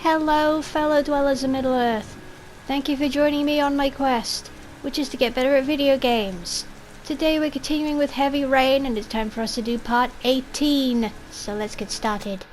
Hello, fellow dwellers of Middle-earth. Thank you for joining me on my quest, which is to get better at video games. Today we're continuing with Heavy Rain, and it's time for us to do part 18. So let's get started.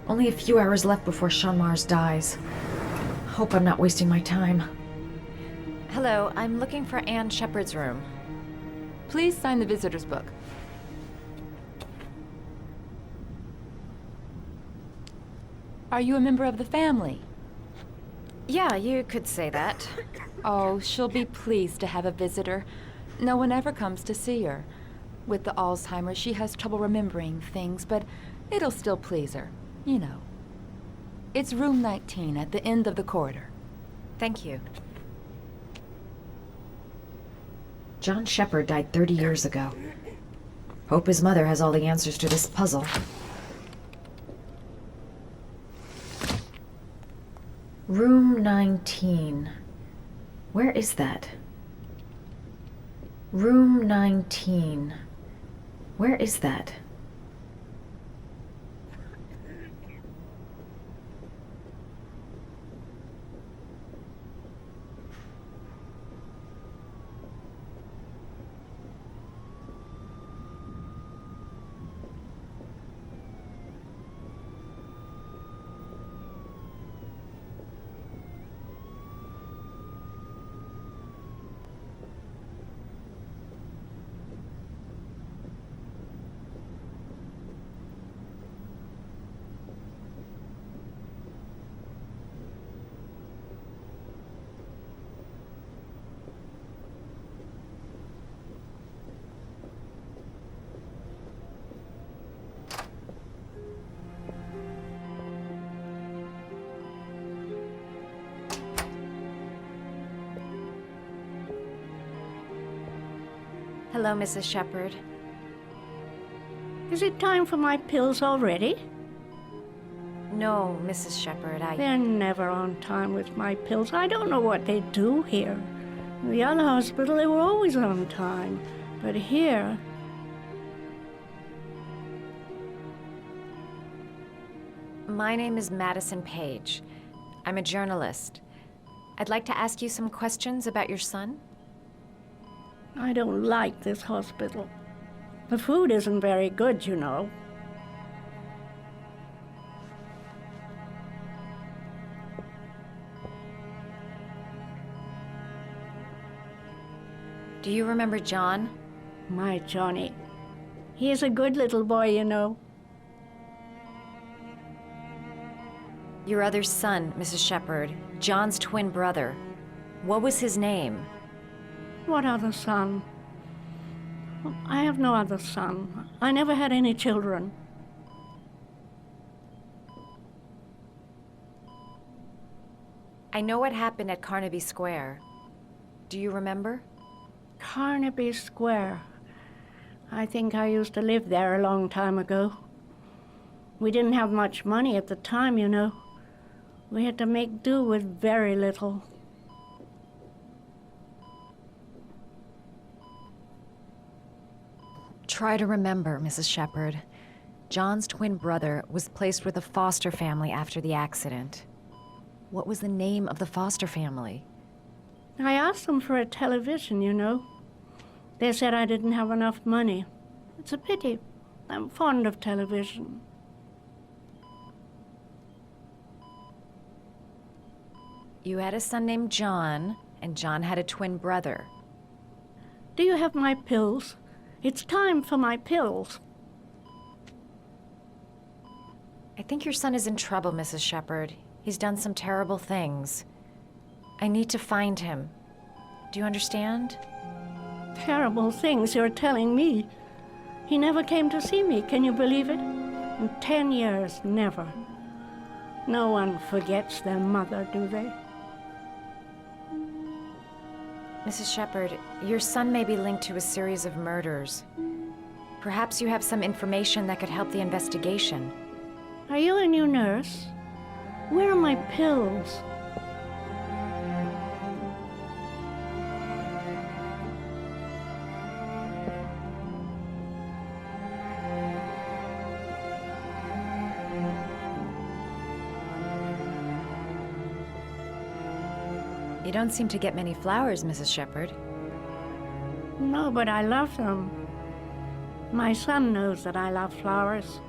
Only a few hours left before Sean Mars dies. Hope I'm not wasting my time. Hello, I'm looking for Anne Shepard's room. Please sign the visitor's book. Are you a member of the family? Yeah, you could say that. Oh, she'll be pleased to have a visitor. No one ever comes to see her. With the Alzheimer's, she has trouble remembering things, but it'll still please her. You know. It's room 19 at the end of the corridor. Thank you. John Shepard died 30 years ago. Hope his mother has all the answers to this puzzle. Room 19. Where is that? Room 19. Where is that? Hello, Mrs. Shepard. Is it time for my pills already? No, Mrs. Shepard, They're never on time with my pills. I don't know what they do here. In the other hospital, they were always on time. But here... My name is Madison Page. I'm a journalist. I'd like to ask you some questions about your son. I don't like this hospital. The food isn't very good, you know. Do you remember John? My Johnny. He is a good little boy, you know. Your other son, Mrs. Shepard, John's twin brother. What was his name? What other son? I have no other son. I never had any children. I know what happened at Carnaby Square. Do you remember? Carnaby Square. I think I used to live there a long time ago. We didn't have much money at the time, you know. We had to make do with very little. Try to remember, Mrs. Shepard. John's twin brother was placed with a foster family after the accident. What was the name of the foster family? I asked them for a television, you know. They said I didn't have enough money. It's a pity. I'm fond of television. You had a son named John, and John had a twin brother. Do you have my pills? It's time for my pills. I think your son is in trouble, Mrs. Shepard. He's done some terrible things. I need to find him. Do you understand? terrible things you're telling me. He never came to see me, can you believe it? In 10 years, never. No one forgets their mother, do they? Mrs. Shepherd, your son may be linked to a series of murders. Perhaps you have some information that could help the investigation. Are you a new nurse? Where are my pills? You don't seem to get many flowers, Mrs. Shepherd. No, but I love them. My son knows that I love flowers.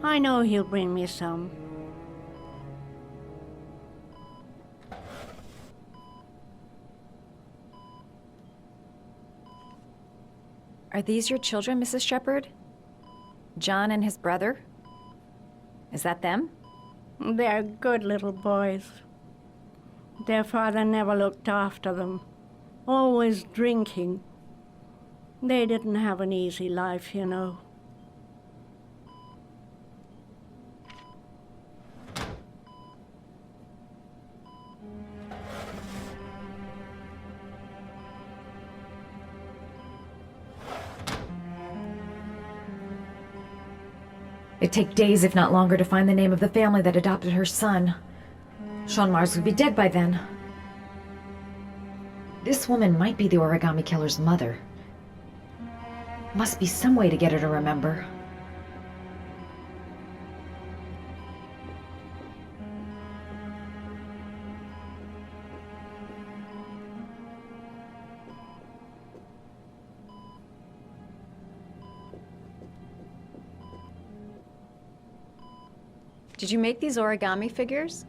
I know he'll bring me some. Are these your children, Mrs. Shepherd? John and his brother? Is that them? They're good little boys. Their father never looked after them, always drinking. They didn't have an easy life, you know. It'd take days, if not longer, to find the name of the family that adopted her son. Sean Mars would be dead by then. This woman might be the origami killer's mother. Must be some way to get her to remember. Did you make these origami figures?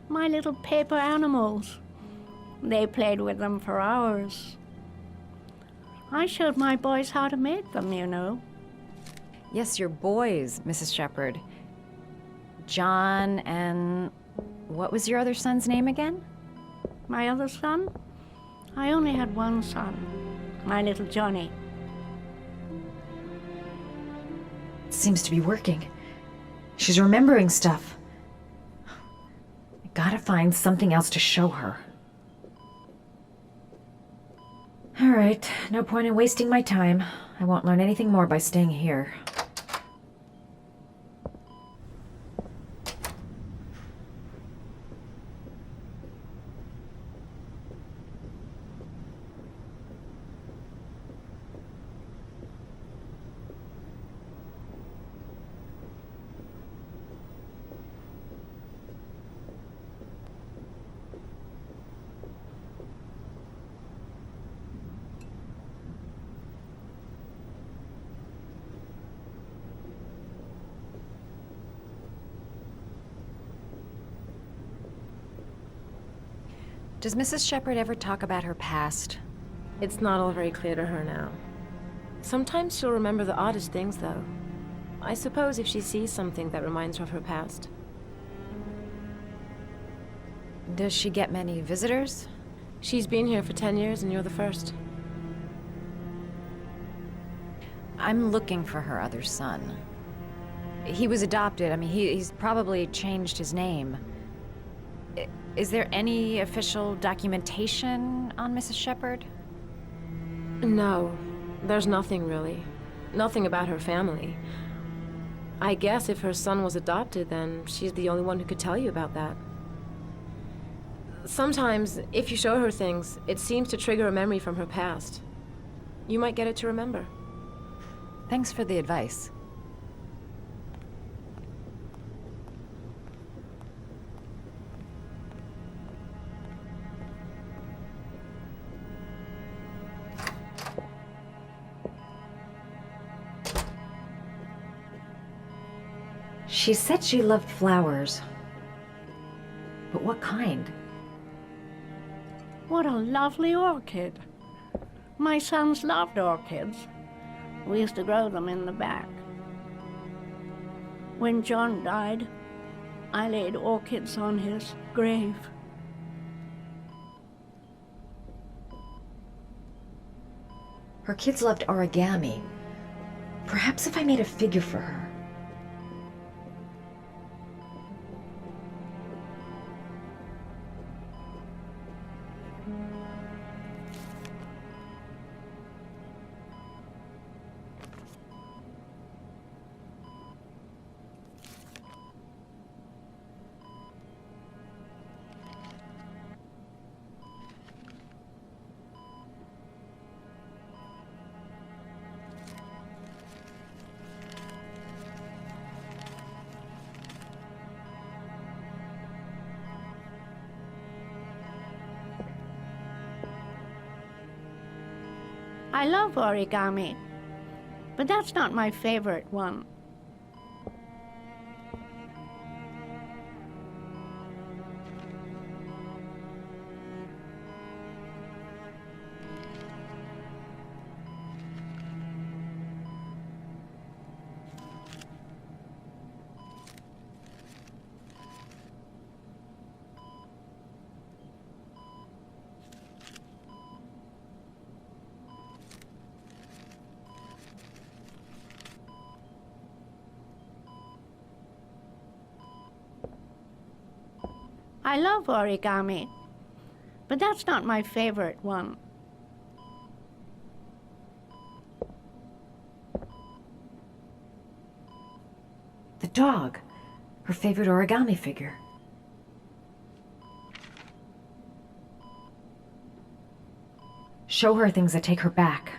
My little paper animals. They played with them for hours. I showed my boys how to make them, you know. Yes, your boys, Mrs. Shepherd. John and... what was your other son's name again? My other son? I only had one son, my little Johnny. It seems to be working. She's remembering stuff. I gotta find something else to show her. All right, no point in wasting my time. I won't learn anything more by staying here. Does Mrs. Shepherd ever talk about her past? It's not all very clear to her now. Sometimes she'll remember the oddest things, though. I suppose if she sees something that reminds her of her past. Does she get many visitors? She's been here for 10 years and you're the first. I'm looking for her other son. He was adopted. I mean, he's probably changed his name. Is there any official documentation on Mrs. Shepherd? No, there's nothing really. Nothing about her family. I guess if her son was adopted, then she's the only one who could tell you about that. Sometimes, if you show her things, it seems to trigger a memory from her past. You might get it to remember. Thanks for the advice. She said she loved flowers. But what kind? What a lovely orchid. My sons loved orchids. We used to grow them in the back. When John died, I laid orchids on his grave. Her kids loved origami. Perhaps if I made a figure for her. I love origami, but that's not my favorite one. I love origami, but that's not my favorite one. The dog. Her favorite origami figure. Show her things that take her back.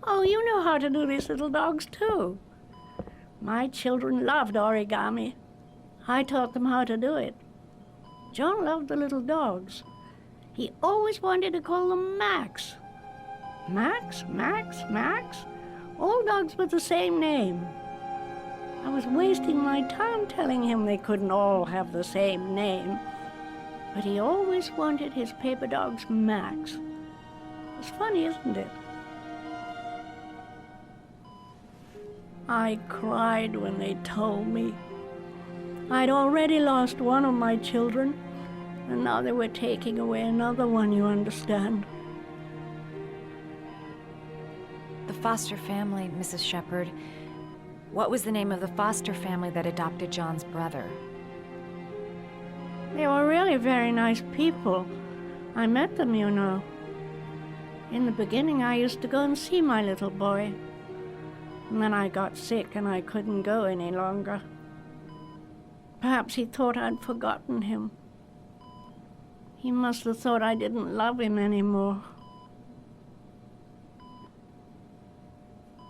Oh, you know how to do these little dogs, too. My children loved origami. I taught them how to do it. John loved the little dogs. He always wanted to call them Max. Max, Max, Max. All dogs with the same name. I was wasting my time telling him they couldn't all have the same name. But he always wanted his paper dogs Max. It's funny, isn't it? I cried when they told me. I'd already lost one of my children, and now they were taking away another one, you understand. The foster family, Mrs. Shepherd. What was the name of the foster family that adopted John's brother? They were really very nice people. I met them, you know. In the beginning, I used to go and see my little boy. And then I got sick and I couldn't go any longer. Perhaps he thought I'd forgotten him. He must have thought I didn't love him anymore.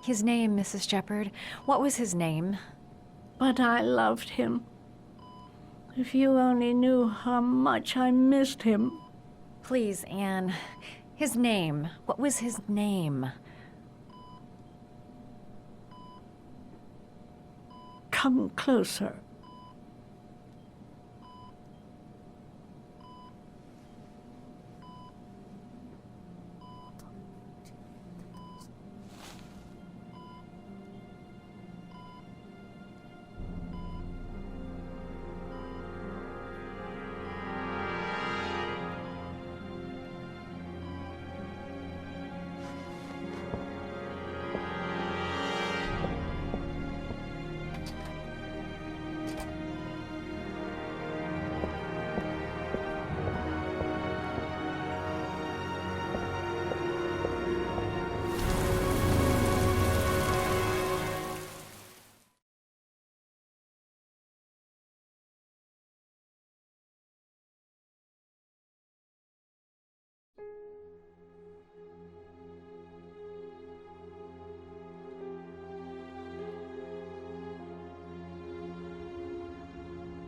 His name, Mrs. Shepherd. What was his name? But I loved him. If you only knew how much I missed him. Please, Anne. His name. What was his name? Come closer.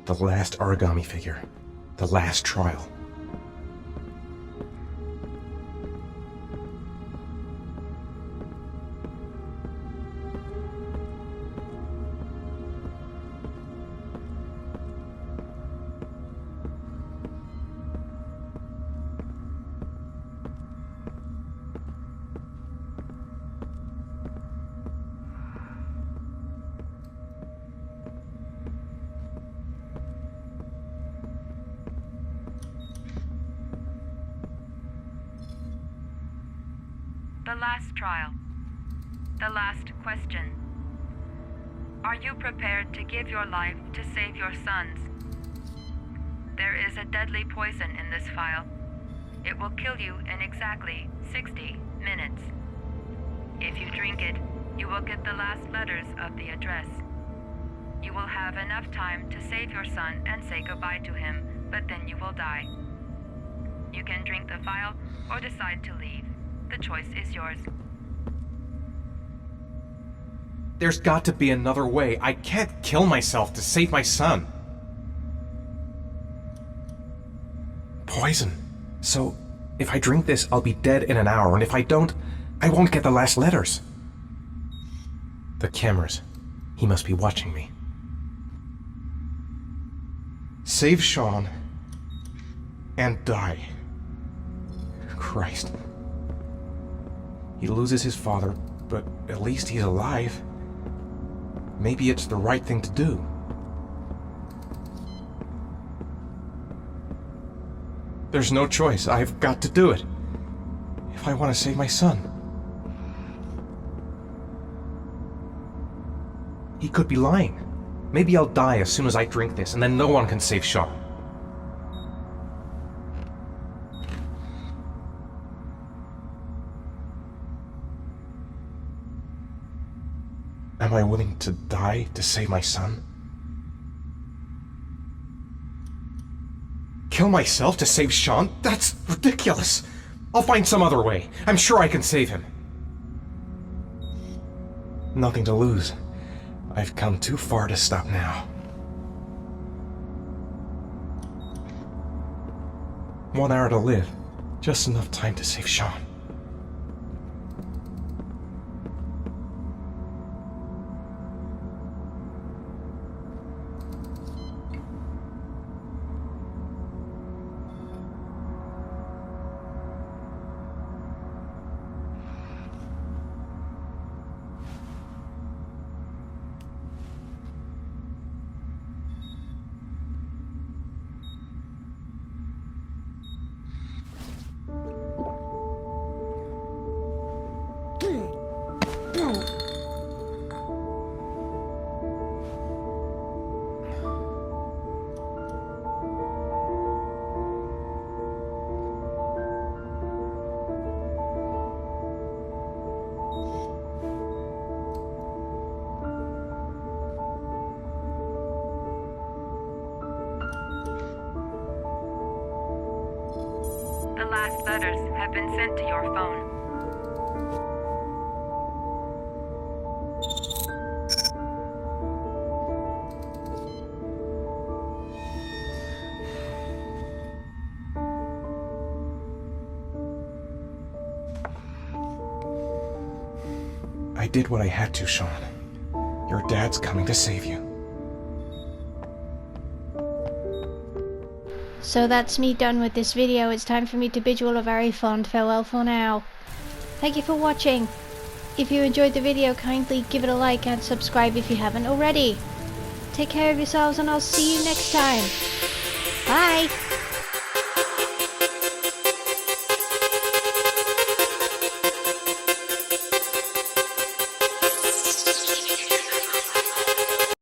The last origami figure. The last trial. The last trial. The last question. Are you prepared to give your life to save your sons? There is a deadly poison in this file. It will kill you in exactly 60 minutes. If you drink it, you will get the last letters of the address. You will have enough time to save your son and say goodbye to him, but then you will die. You can drink the vial or decide to leave. The choice is yours. There's got to be another way. I can't kill myself to save my son. Poison. So, if I drink this, I'll be dead in an hour, and if I don't, I won't get the last letters. The cameras. He must be watching me. Save Sean and die. Christ. He loses his father, but at least he's alive. Maybe it's the right thing to do. There's no choice. I've got to do it. If I want to save my son. He could be lying. Maybe I'll die as soon as I drink this, and then no one can save Sean. Am I willing to die to save my son? Kill myself to save Sean? That's ridiculous! I'll find some other way. I'm sure I can save him. Nothing to lose. I've come too far to stop now. 1 hour to live. Just enough time to save Sean. The last letters have been sent to your phone. I did what I had to, Sean. Your dad's coming to save you. So that's me done with this video. It's time for me to bid you all a very fond farewell for now. Thank you for watching. If you enjoyed the video, kindly give it a like and subscribe if you haven't already. Take care of yourselves and I'll see you next time. Bye!